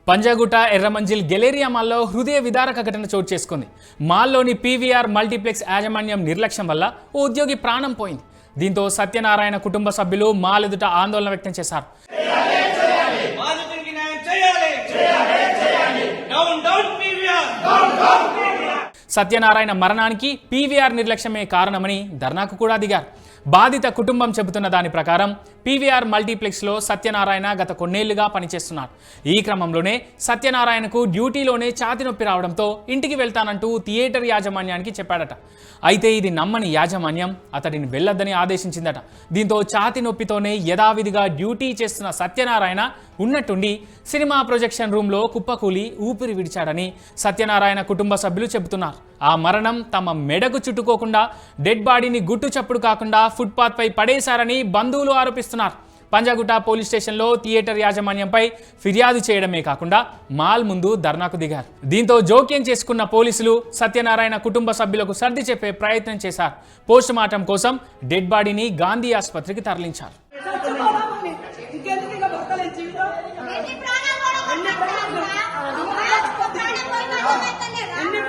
Panjagutta Erram Manzil Galleria మాల్లో హృదయ విదారక ఘటన చోటు చేసుకుంది. మాల్లోని పీవీఆర్ మల్టీప్లెక్స్ యాజమాన్యం నిర్లక్ష్యం వల్ల ఓ ఉద్యోగి ప్రాణం పోయింది. దీంతో సత్యనారాయణ కుటుంబ సభ్యులు మాల్ ఎదుట ఆందోళన వ్యక్తం చేశారు. సత్యనారాయణ మరణానికి పీవీఆర్ నిర్లక్ష్యమే కారణమని ధర్నాకు కూడా దిగారు. బాధిత కుటుంబం చెబుతున్న దాని ప్రకారం పీవీఆర్ మల్టీప్లెక్స్లో సత్యనారాయణ గత కొన్నేళ్లుగా పనిచేస్తున్నారు. ఈ క్రమంలోనే సత్యనారాయణకు డ్యూటీలోనే ఛాతీ నొప్పి రావడంతో ఇంటికి వెళ్తానంటూ థియేటర్ యాజమాన్యానికి చెప్పాడట. అయితే ఇది నమ్మని యాజమాన్యం అతడిని వెళ్లొద్దని ఆదేశించిందట. దీంతో ఛాతీ నొప్పితోనే యథావిధిగా డ్యూటీ చేస్తున్న సత్యనారాయణ ఉన్నట్టుండి సినిమా ప్రొజెక్షన్ రూమ్లో కుప్పకూలి ఊపిరి విడిచాడని సత్యనారాయణ కుటుంబ సభ్యులు చెబుతున్నారు. ఆ మరణం తమ మెడకు చుట్టుకోకుండా డెడ్ బాడీని గుట్టు చప్పుడు కాకుండా ఫుట్పాత్ పై పడేశారని బంధువులు ఆరోపిస్తున్నారు. పంజాగుట్ట పోలీస్ స్టేషన్లో థియేటర్ యాజమాన్యంపై ఫిర్యాదు చేయడమే కాకుండా మాల్ ముందు ధర్నాకు దిగారు. దీంతో జోక్యం చేసుకున్న పోలీసులు సత్యనారాయణ కుటుంబ సభ్యులకు సర్ది చెప్పే ప్రయత్నం చేశారు. పోస్ట్ మార్టం కోసం డెడ్ బాడీని గాంధీ ఆసుపత్రికి తరలించారు. ఎన్ని